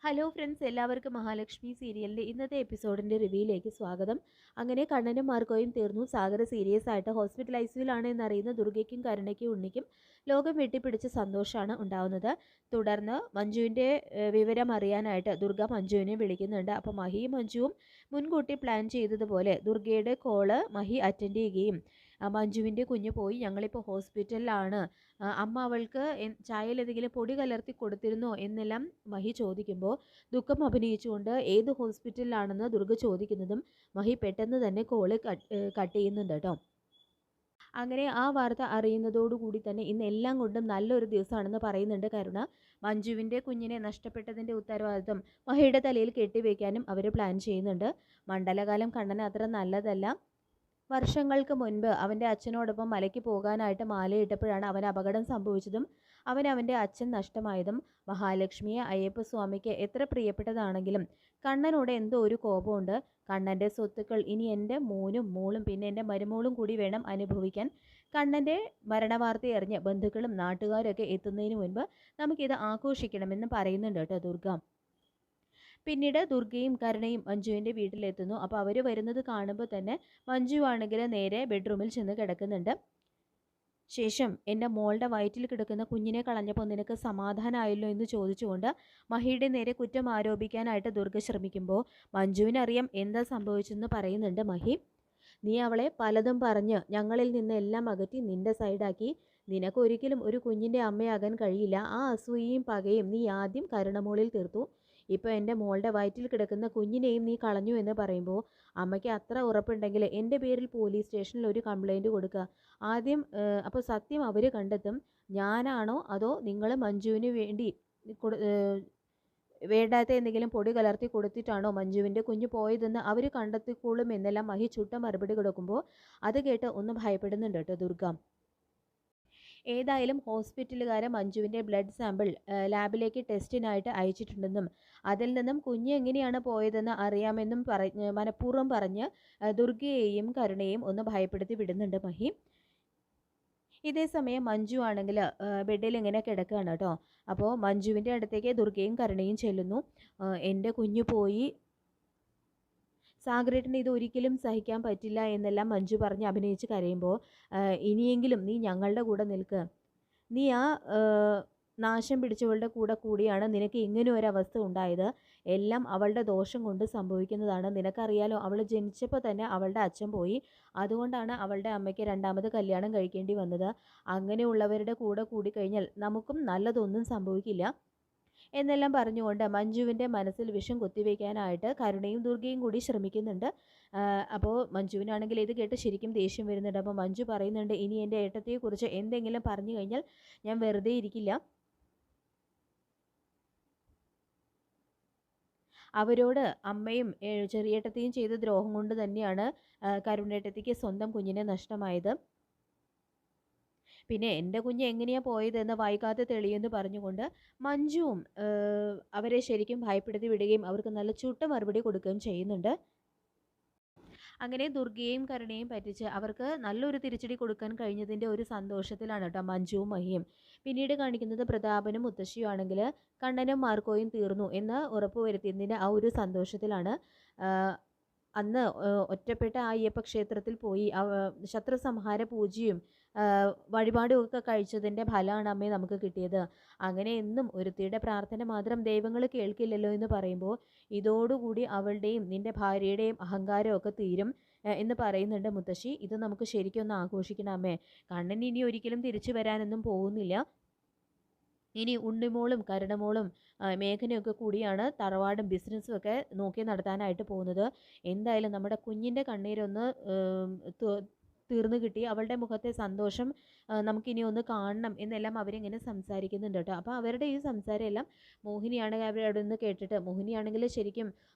Hello friends, എല്ലാവർക്കും മഹാലക്ഷ്മി സീരിയലിൻ്റെ ഇന്നത്തെ എപ്പിസോഡിൻ്റെ റിവ്യൂയിലേക്ക് സ്വാഗതം. അങ്ങനെ കണ്ണനും മാർക്കോയും തീർന്നു. സാഗർ സീരിയസ് ആയിട്ട് ഹോസ്പിറ്റൽ ഐസിയുലാണ് എന്നറിയുന്ന ദുർഗയ്ക്കും കരുണയ്ക്കും ഉണ്ണിക്കും ലോകം വെട്ടിപ്പിടിച്ച സന്തോഷമാണ് ഉണ്ടാവുന്നത്. തുടർന്ന് മഞ്ജുവിൻ്റെ വിവരം അറിയാനായിട്ട് ദുർഗ മഞ്ജുവിനെ വിളിക്കുന്നുണ്ട്. അപ്പോൾ മഹിയും മഞ്ജുവും മുൻകൂട്ടി പ്ലാൻ ചെയ്തതുപോലെ ദുർഗയുടെ കോള് മഹി അറ്റൻഡ് ചെയ്യുകയും മഞ്ജുവിൻ്റെ കുഞ്ഞ് പോയി, ഞങ്ങളിപ്പോൾ ഹോസ്പിറ്റലിലാണ്, അമ്മ അവൾക്ക് ചായയിൽ എന്തെങ്കിലും പൊടി കലർത്തി കൊടുത്തിരുന്നോ എന്നെല്ലാം മഹി ചോദിക്കുമ്പോൾ ദുഃഖം അഭിനയിച്ചുകൊണ്ട് ഏത് ഹോസ്പിറ്റലിലാണെന്ന് ദുർഗ ചോദിക്കുന്നതും മഹി പെട്ടെന്ന് തന്നെ കോള് കട്ട് ചെയ്യുന്നുണ്ട് കേട്ടോ. അങ്ങനെ ആ വാർത്ത അറിയുന്നതോടുകൂടി തന്നെ ഇന്ന് എല്ലാം കൊണ്ടും നല്ലൊരു ദിവസമാണെന്ന് പറയുന്നുണ്ട് കരുണ. മഞ്ജുവിൻ്റെ കുഞ്ഞിനെ നഷ്ടപ്പെട്ടതിൻ്റെ ഉത്തരവാദിത്വം മഹിയുടെ തലയിൽ കെട്ടിവെക്കാനും അവർ പ്ലാൻ ചെയ്യുന്നുണ്ട്. മണ്ഡലകാലം കണ്ണന് അത്ര നല്ലതല്ല. വർഷങ്ങൾക്ക് മുൻപ് അവൻ്റെ അച്ഛനോടൊപ്പം മലയ്ക്ക് പോകാനായിട്ട് മാലയിട്ടപ്പോഴാണ് അവന് അപകടം സംഭവിച്ചതും അവൻ്റെ അച്ഛൻ നഷ്ടമായതും. മഹാലക്ഷ്മിയെ അയ്യപ്പസ്വാമിക്ക് എത്ര പ്രിയപ്പെട്ടതാണെങ്കിലും കണ്ണനോട് എന്തോ ഒരു കോപമുണ്ട്. കണ്ണൻ്റെ സ്വത്തുക്കൾ ഇനി എൻ്റെ മോനും മോളും പിന്നെ എൻ്റെ മരുമോളും കൂടി വേണം അനുഭവിക്കാൻ. കണ്ണൻ്റെ മരണവാർത്ത അറിഞ്ഞ് ബന്ധുക്കളും നാട്ടുകാരൊക്കെ എത്തുന്നതിന് മുൻപ് നമുക്കിത് ആഘോഷിക്കണമെന്ന് പറയുന്നുണ്ട് കേട്ടോ ദുർഗ. പിന്നീട് ദുർഗയും കരുണയും മഞ്ജുവിൻ്റെ വീട്ടിലെത്തുന്നു. അപ്പോൾ അവർ വരുന്നത് കാണുമ്പോൾ തന്നെ മഞ്ജു ആണെങ്കിൽ നേരെ ബെഡ്റൂമിൽ ചെന്ന് കിടക്കുന്നുണ്ട്. ശേഷം എൻ്റെ മോളുടെ വയറ്റിൽ കിടക്കുന്ന കുഞ്ഞിനെ കളഞ്ഞപ്പോൾ നിനക്ക് സമാധാനമായല്ലോ എന്ന് ചോദിച്ചുകൊണ്ട് മഹിയുടെ നേരെ കുറ്റം ആരോപിക്കാനായിട്ട് ദുർഗ ശ്രമിക്കുമ്പോൾ മഞ്ജുവിനറിയാം എന്താ സംഭവിച്ചെന്ന് പറയുന്നുണ്ട് മഹി. നീ അവളെ പലതും പറഞ്ഞ് ഞങ്ങളിൽ നിന്ന് എല്ലാം അകറ്റി നിൻ്റെ സൈഡാക്കി. നിനക്കൊരിക്കലും ഒരു കുഞ്ഞിൻ്റെ അമ്മയാകാൻ കഴിയില്ല. ആ അസൂയയും പകയും നീ ആദ്യം കരുണമോളിൽ തീർത്തു. ഇപ്പോൾ എൻ്റെ മോളുടെ വയറ്റിൽ കിടക്കുന്ന കുഞ്ഞിനെയും നീ കളഞ്ഞു എന്ന് പറയുമ്പോൾ അമ്മയ്ക്ക് അത്ര ഉറപ്പുണ്ടെങ്കിൽ എൻ്റെ പേരിൽ പോലീസ് സ്റ്റേഷനിൽ ഒരു കംപ്ലൈൻറ്റ് കൊടുക്കുക. ആദ്യം അപ്പോൾ സത്യം അവർ കണ്ടെത്തും. ഞാനാണോ അതോ നിങ്ങൾ മഞ്ജുവിന് വേണ്ടി വേണ്ടാത്ത എന്തെങ്കിലും പൊടി കലർത്തി കൊടുത്തിട്ടാണോ മഞ്ജുവിൻ്റെ കുഞ്ഞ് പോയതെന്ന് അവർ കണ്ടെത്തിക്കോളും എന്നെല്ലാം മഹി ചുട്ട മറുപടി കൊടുക്കുമ്പോൾ അത് കേട്ട് ഒന്ന് ഭയപ്പെടുന്നുണ്ട് കേട്ടോ ദുർഗ. ഏതായാലും ഹോസ്പിറ്റലുകാരെ മഞ്ജുവിൻ്റെ ബ്ലഡ് സാമ്പിൾ ലാബിലേക്ക് ടെസ്റ്റിനായിട്ട് അയച്ചിട്ടുണ്ടെന്നും അതിൽ നിന്നും കുഞ്ഞ് എങ്ങനെയാണ് പോയതെന്ന് അറിയാമെന്നും മനഃപൂർവ്വം പറഞ്ഞ് ദുർഗയെയും കരുണയെയും ഒന്ന് ഭയപ്പെടുത്തി വിടുന്നുണ്ട് മഹി. ഇതേ സമയം മഞ്ജു ആണെങ്കിൽ ബെഡിൽ ഇങ്ങനെ കിടക്കുകയാണ് കേട്ടോ. അപ്പോൾ മഞ്ജുവിൻ്റെ അടുത്തേക്ക് ദുർഗയും കരുണയും ചെല്ലുന്നു. എൻ്റെ കുഞ്ഞു പോയി, സാഗരേട്ടന് ഇത് ഒരിക്കലും സഹിക്കാൻ പറ്റില്ല എന്നെല്ലാം മഞ്ജു പറഞ്ഞ് അഭിനയിച്ച് കരയുമ്പോൾ ഇനിയെങ്കിലും നീ ഞങ്ങളുടെ കൂടെ നിൽക്കുക. നീ ആ നാശം പിടിച്ചവളുടെ കൂടിയാണ് നിനക്ക് ഇങ്ങനെ ഒരു അവസ്ഥ ഉണ്ടായത്. എല്ലാം അവളുടെ ദോഷം കൊണ്ട് സംഭവിക്കുന്നതാണ്. നിനക്കറിയാലോ, അവൾ ജനിച്ചപ്പോൾ തന്നെ അവളുടെ അച്ഛൻ പോയി. അതുകൊണ്ടാണ് അവളുടെ അമ്മയ്ക്ക് രണ്ടാമത് കല്യാണം കഴിക്കേണ്ടി വന്നത്. അങ്ങനെയുള്ളവരുടെ കൂടെ കൂടിക്കഴിഞ്ഞാൽ നമുക്കും നല്ലതൊന്നും സംഭവിക്കില്ല എന്നെല്ലാം പറഞ്ഞുകൊണ്ട് മഞ്ജുവിൻ്റെ മനസ്സിൽ വിഷം കുത്തിവെക്കാനായിട്ട് കരുണയും ദുർഗയും കൂടി ശ്രമിക്കുന്നുണ്ട്. അപ്പോൾ മഞ്ജുവിനാണെങ്കിൽ ഇത് കേട്ട് ശരിക്കും ദേഷ്യം വരുന്നുണ്ട്. അപ്പോൾ മഞ്ജു പറയുന്നുണ്ട്, ഇനി എൻ്റെ ഏട്ടത്തെക്കുറിച്ച് എന്തെങ്കിലും പറഞ്ഞു കഴിഞ്ഞാൽ ഞാൻ വെറുതെ ഇരിക്കില്ല. അവരോട് അമ്മയും ചെറിയേട്ടത്തെയും ചെയ്ത ദ്രോഹം കൊണ്ട് തന്നെയാണ് കരുണേട്ടത്തിക്ക് സ്വന്തം കുഞ്ഞിനെ നഷ്ടമായത്. പിന്നെ എൻ്റെ കുഞ്ഞ് എങ്ങനെയാണ് പോയതെന്ന് വൈകാതെ തെളിയെന്ന് പറഞ്ഞുകൊണ്ട് മഞ്ജുവും അവരെ ശരിക്കും ഭയപ്പെടുത്തി വിടുകയും അവർക്ക് നല്ല ചുട്ട മറുപടി കൊടുക്കുകയും ചെയ്യുന്നുണ്ട്. അങ്ങനെ ദുർഗയെയും കരുണയും പറ്റിച്ച് അവർക്ക് നല്ലൊരു തിരിച്ചടി കൊടുക്കാൻ കഴിഞ്ഞതിൻ്റെ ഒരു സന്തോഷത്തിലാണ് കേട്ടോ മഞ്ജുവും മഹിയും. പിന്നീട് കാണിക്കുന്നത് പ്രതാപനും മുത്തശ്ശിയും ആണെങ്കിൽ കണ്ണനും മാർക്കോയും തീർന്നു എന്ന് ഉറപ്പുവരുത്തിയതിൻ്റെ ആ ഒരു സന്തോഷത്തിലാണ്. അന്ന് ഒറ്റപ്പെട്ട ആ അയ്യപ്പ ക്ഷേത്രത്തിൽ പോയി ശത്രുസംഹാര പൂജയും വഴിപാടും ഒക്കെ കഴിച്ചതിൻ്റെ ഫലമാണ് അമ്മയെ നമുക്ക് കിട്ടിയത്. അങ്ങനെ എന്നും ഒരുത്തിയുടെ പ്രാർത്ഥന മാത്രം ദൈവങ്ങൾ കേൾക്കില്ലല്ലോ എന്ന് പറയുമ്പോൾ ഇതോടുകൂടി അവളുടെയും നിൻ്റെ ഭാര്യയുടെയും അഹങ്കാരമൊക്കെ തീരും എന്ന് പറയുന്നുണ്ട് മുത്തശ്ശി. ഇത് നമുക്ക് ശരിക്കും ഒന്ന് ആഘോഷിക്കണം അമ്മേ. കണ്ണൻ ഇനി ഒരിക്കലും തിരിച്ചു വരാനൊന്നും പോകുന്നില്ല. ഇനി ഉണ്ണിമോളും കരുണമോളും മേഘനയൊക്കെ കൂടിയാണ് തറവാടും ബിസിനസ്സും ഒക്കെ നോക്കി നടത്താനായിട്ട് പോകുന്നത്. എന്തായാലും നമ്മുടെ കുഞ്ഞിൻ്റെ കണ്ണീരൊന്ന് തീർന്നു കിട്ടി, അവളുടെ മുഖത്തെ സന്തോഷം നമുക്കിനി ഒന്ന് കാണണം എന്നെല്ലാം അവരിങ്ങനെ സംസാരിക്കുന്നുണ്ട് കേട്ടോ. അപ്പോൾ അവരുടെ ഈ സംസാരം എല്ലാം മോഹിനിയാണെങ്കിൽ അവരവിടെ നിന്ന് കേട്ടിട്ട് മോഹിനിയാണെങ്കിൽ ശരിക്കും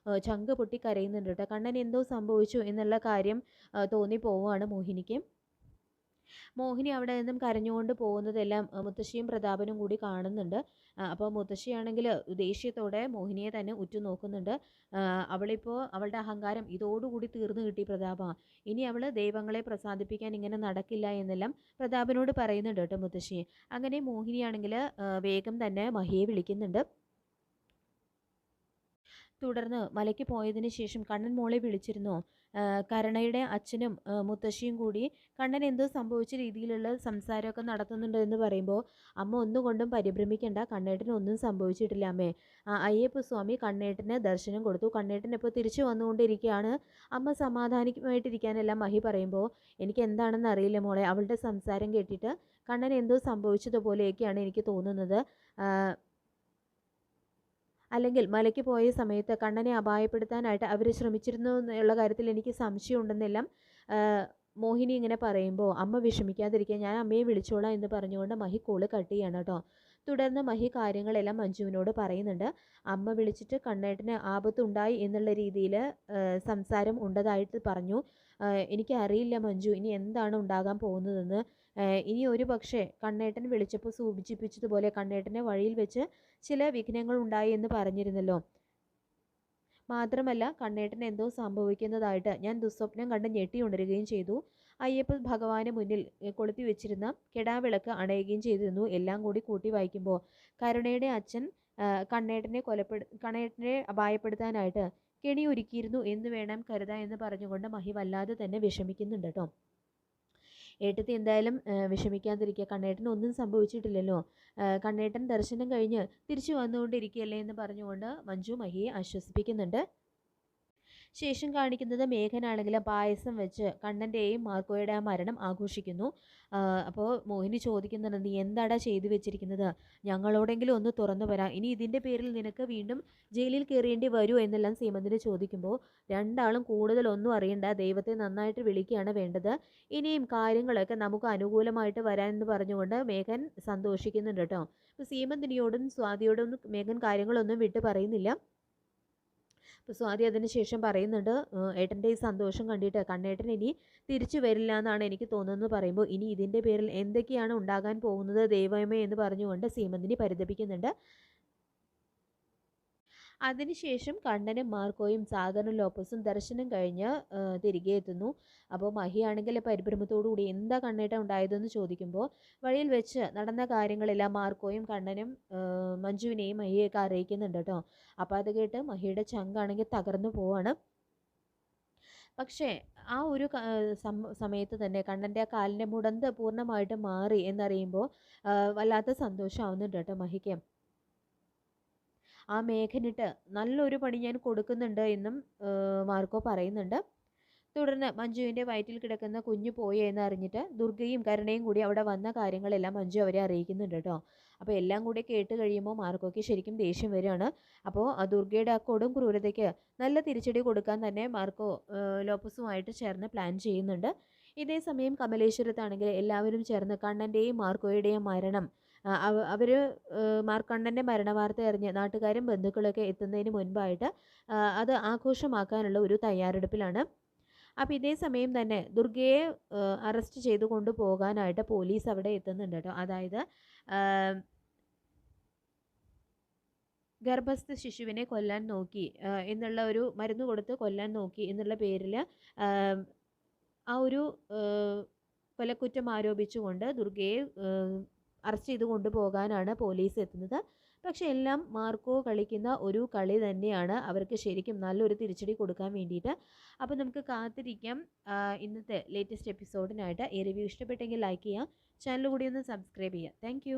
ചങ്ക് പൊട്ടി കരയുന്നുണ്ട് കേട്ടോ. കണ്ണൻ എന്തോ സംഭവിച്ചു എന്നുള്ള കാര്യം തോന്നിപ്പോവുകയാണ് മോഹിനിക്ക്. മോഹിനി അവിടെ നിന്നും കരഞ്ഞുകൊണ്ട് പോകുന്നതെല്ലാം മുത്തശ്ശിയും പ്രതാപനും കൂടി കാണുന്നുണ്ട്. അപ്പോൾ മുത്തശ്ശിയാണെങ്കിൽ ദേഷ്യത്തോടെ മോഹിനിയെ തന്നെ ഉറ്റുനോക്കുന്നുണ്ട്. അവളിപ്പോൾ അവളുടെ അഹങ്കാരം ഇതോടുകൂടി തീർന്നു കിട്ടി പ്രതാപ. ഇനി അവൾ ദൈവങ്ങളെ പ്രസാദിപ്പിക്കാൻ ഇങ്ങനെ നടക്കില്ല എന്നെല്ലാം പ്രതാപനോട് പറയുന്നുണ്ട് കേട്ടോ മുത്തശ്ശി. അങ്ങനെ മോഹിനിയാണെങ്കിൽ വേഗം തന്നെ മഹിയെ വിളിക്കുന്നുണ്ട്. തുടർന്ന് മലയ്ക്ക് പോയതിന് ശേഷം കണ്ണൻ മോളെ വിളിച്ചിരുന്നു. കരുണയുടെ അച്ഛനും മുത്തശ്ശിയും കൂടി കണ്ണൻ എന്തോ സംഭവിച്ച രീതിയിലുള്ള സംസാരമൊക്കെ നടത്തുന്നുണ്ട് എന്ന് പറയുമ്പോൾ അമ്മ ഒന്നുകൊണ്ടും പരിഭ്രമിക്കേണ്ട, കണ്ണേട്ടന് ഒന്നും സംഭവിച്ചിട്ടില്ല അമ്മേ. അയ്യപ്പസ്വാമി കണ്ണേട്ടന് ദർശനം കൊടുത്തു, കണ്ണേട്ടൻ ഇപ്പോൾ തിരിച്ചു വന്നുകൊണ്ടിരിക്കുകയാണ്. അമ്മ സമാധാനമായിട്ടിരിക്കാനെല്ലാം മഹി പറയുമ്പോൾ എനിക്ക് എന്താണെന്ന് അറിയില്ല മോളെ, അവളുടെ സംസാരം കേട്ടിട്ട് കണ്ണൻ എന്തോ സംഭവിച്ചതുപോലെയൊക്കെയാണ് എനിക്ക് തോന്നുന്നത്. അല്ലെങ്കിൽ മലയ്ക്ക് പോയ സമയത്ത് കണ്ണനെ അപായപ്പെടുത്താനായിട്ട് അവർ ശ്രമിച്ചിരുന്നു എന്നുള്ള കാര്യത്തിൽ എനിക്ക് സംശയമുണ്ടെന്നെല്ലാം മോഹിനി ഇങ്ങനെ പറയുമ്പോൾ അമ്മ വിഷമിക്കാതിരിക്കുക, ഞാൻ അമ്മയെ വിളിച്ചോളാം എന്ന് പറഞ്ഞുകൊണ്ട് മഹി കോള് കട്ട് ചെയ്യണം കേട്ടോ. തുടർന്ന് മഹി കാര്യങ്ങളെല്ലാം മഞ്ജുവിനോട് പറയുന്നുണ്ട്. അമ്മ വിളിച്ചിട്ട് കണ്ണേട്ടന് ആപത്തുണ്ടായി എന്നുള്ള രീതിയിൽ സംസാരം ഉണ്ടതായിട്ട് പറഞ്ഞു. എനിക്കറിയില്ല മഞ്ജു ഇനി എന്താണ് ഉണ്ടാകാൻ പോകുന്നതെന്ന്. ഇനി ഒരു പക്ഷേ കണ്ണേട്ടൻ വിളിച്ചപ്പോൾ സൂചിപ്പിച്ചതുപോലെ കണ്ണേട്ടനെ വഴിയിൽ വെച്ച് ചില വിഘ്നങ്ങൾ ഉണ്ടായി എന്ന് പറഞ്ഞിരുന്നല്ലോ. മാത്രമല്ല കണ്ണേട്ടന് എന്തോ സംഭവിക്കുന്നതായിട്ട് ഞാൻ ദുസ്വപ്നം കണ്ട് ഞെട്ടിയുണരുകയും ചെയ്തു. അയ്യപ്പ ഭഗവാന് മുന്നിൽ കൊളുത്തി വെച്ചിരുന്ന കെടാവിളക്ക് അണയുകയും ചെയ്തിരുന്നു. എല്ലാം കൂടി കൂട്ടി വായിക്കുമ്പോൾ കരുണയുടെ അച്ഛൻ കണ്ണേട്ടനെ അപായപ്പെടുത്താനായിട്ട് കെണി ഒരുക്കിയിരുന്നു എന്ന് വേണം കരുതാൻ എന്ന് പറഞ്ഞുകൊണ്ട് മഹി വല്ലാതെ തന്നെ വിഷമിക്കുന്നുണ്ട് കേട്ടോ. ഏട്ടത്തി എന്തായാലും വിഷമിക്കാതിരിക്കുക, കണ്ണേട്ടന് ഒന്നും സംഭവിച്ചിട്ടില്ലല്ലോ, കണ്ണേട്ടൻ ദർശനം കഴിഞ്ഞ് തിരിച്ചു വന്നുകൊണ്ടിരിക്കുകയല്ലേ എന്ന് പറഞ്ഞുകൊണ്ട് മഞ്ജു മഹിയെ ആശ്വസിപ്പിക്കുന്നുണ്ട്. ശേഷം കാണിക്കുന്നത് മേഘനാണെങ്കിൽ പായസം വെച്ച് കണ്ണൻ്റെയും മാർക്കോയുടെ ആ മരണം ആഘോഷിക്കുന്നു. അപ്പോൾ മോഹിനി ചോദിക്കുന്നുണ്ട്, നീ എന്താടാ ചെയ്തു വെച്ചിരിക്കുന്നത്, ഞങ്ങളോടെങ്കിലും ഒന്ന് തുറന്നു വരാം, ഇനി ഇതിൻ്റെ പേരിൽ നിനക്ക് വീണ്ടും ജയിലിൽ കയറേണ്ടി വരുമോ എന്നെല്ലാം സീമന്തിന് ചോദിക്കുമ്പോൾ രണ്ടാളും കൂടുതലൊന്നും അറിയണ്ട, ദൈവത്തെ നന്നായിട്ട് വിളിക്കുകയാണ് വേണ്ടത്, ഇനിയും കാര്യങ്ങളൊക്കെ നമുക്ക് അനുകൂലമായിട്ട് വരാമെന്ന് പറഞ്ഞുകൊണ്ട് മേഘൻ സന്തോഷിക്കുന്നുണ്ട് കേട്ടോ. അപ്പോൾ സീമന്തിനിയോടും സ്വാതിയോടും മേഘൻ കാര്യങ്ങളൊന്നും വിട്ട് പറയുന്നില്ല. അപ്പോൾ സ്വാതി അതിന് ശേഷം പറയുന്നുണ്ട്, ഏട്ടൻ്റെ ഈ സന്തോഷം കണ്ടിട്ട് കണ്ണേട്ടൻ ഇനി തിരിച്ചു വരില്ല എന്നാണ് എനിക്ക് തോന്നുന്നത് പറയുമ്പോൾ ഇനി ഇതിൻ്റെ പേരിൽ എന്തൊക്കെയാണ് ഉണ്ടാകാൻ പോകുന്നത് ദൈവമേ എന്ന് പറഞ്ഞുകൊണ്ട് സീമന്തിനി പരിതപിക്കുന്നുണ്ട്. അതിനുശേഷം കണ്ണനും മാർക്കോയും സാഗറും ലോപ്പസും ദർശനം കഴിഞ്ഞ് തിരികെ എത്തുന്നു. അപ്പോൾ മഹിയാണെങ്കിൽ പരിഭ്രമത്തോടുകൂടി എന്താ കണ്ണേട്ടം ഉണ്ടായതെന്ന് ചോദിക്കുമ്പോൾ വഴിയിൽ വെച്ച് നടന്ന കാര്യങ്ങളെല്ലാം മാർക്കോയും കണ്ണനും മഞ്ജുവിനെയും മഹിയൊക്കെ അറിയിക്കുന്നുണ്ട് കേട്ടോ. അപ്പോൾ അത് കേട്ട് മഹിയുടെ ചങ്കാണെങ്കിൽ തകർന്നു പോവാണ്. പക്ഷേ ആ ഒരു സമയത്ത് തന്നെ കണ്ണൻ്റെ ആ കാലിൻ്റെ മുടന്ത് പൂർണ്ണമായിട്ട് മാറി എന്നറിയുമ്പോൾ വല്ലാത്ത സന്തോഷമാവുന്നുണ്ട് കേട്ടോ മഹിക്ക്. ആ മേഘനിട്ട് നല്ലൊരു പണി ഞാൻ കൊടുക്കുന്നുണ്ട് എന്നും മാർക്കോ പറയുന്നുണ്ട്. തുടർന്ന് മഞ്ജുവിൻ്റെ വയറ്റിൽ കിടക്കുന്ന കുഞ്ഞു പോയി എന്നറിഞ്ഞിട്ട് ദുർഗയും കരുണയും കൂടി അവിടെ വന്ന കാര്യങ്ങളെല്ലാം മഞ്ജു അവരെ അറിയിക്കുന്നുണ്ട് കേട്ടോ. അപ്പോൾ എല്ലാം കൂടി കേട്ട് കഴിയുമ്പോൾ മാർക്കോയ്ക്ക് ശരിക്കും ദേഷ്യം വരികയാണ്. അപ്പോൾ ആ ദുർഗയുടെ ആ കൊടും ക്രൂരതയ്ക്ക് നല്ല തിരിച്ചടി കൊടുക്കാൻ തന്നെ മാർക്കോ ലോപ്പസുമായിട്ട് ചേർന്ന് പ്ലാൻ ചെയ്യുന്നുണ്ട്. ഇതേ സമയം കമലേശ്വരത്താണെങ്കിൽ എല്ലാവരും ചേർന്ന് കണ്ണൻ്റെയും മാർക്കോയുടെയും മരണം അവർ മാർക്കണ്ണൻ്റെ മരണവാർത്ത അറിഞ്ഞ് നാട്ടുകാരും ബന്ധുക്കളൊക്കെ എത്തുന്നതിന് മുൻപായിട്ട് അത് ആഘോഷമാക്കാനുള്ള ഒരു തയ്യാറെടുപ്പിലാണ്. അപ്പോൾ ഇതേ സമയം തന്നെ ദുർഗയെ അറസ്റ്റ് ചെയ്ത് കൊണ്ടുപോകാനായിട്ട് പോലീസ് അവിടെ എത്തുന്നുണ്ട് കേട്ടോ. അതായത് ഗർഭസ്ഥ ശിശുവിനെ കൊല്ലാൻ നോക്കി എന്നുള്ള ഒരു മരുന്ന് കൊടുത്ത് കൊല്ലാൻ നോക്കി എന്നുള്ള പേരിൽ ആ ഒരു കൊലക്കുറ്റം ആരോപിച്ചുകൊണ്ട് ദുർഗയെ അറസ്റ്റ് ചെയ്ത് കൊണ്ടുപോകാനാണ് പോലീസ് എത്തുന്നത്. പക്ഷെ എല്ലാം മാർക്കോ കളിക്കുന്ന ഒരു കളി തന്നെയാണ് അവർക്ക് ശരിക്കും നല്ലൊരു തിരിച്ചടി കൊടുക്കാൻ വേണ്ടിയിട്ട്. അപ്പോൾ നമുക്ക് കാത്തിരിക്കാം ഇന്നത്തെ ലേറ്റസ്റ്റ് എപ്പിസോഡിനായിട്ട്. ഈ റിവ്യൂ ഇഷ്ടപ്പെട്ടെങ്കിൽ ലൈക്ക് ചെയ്യുക, ചാനൽ കൂടി ഒന്ന് സബ്സ്ക്രൈബ് ചെയ്യുക. താങ്ക്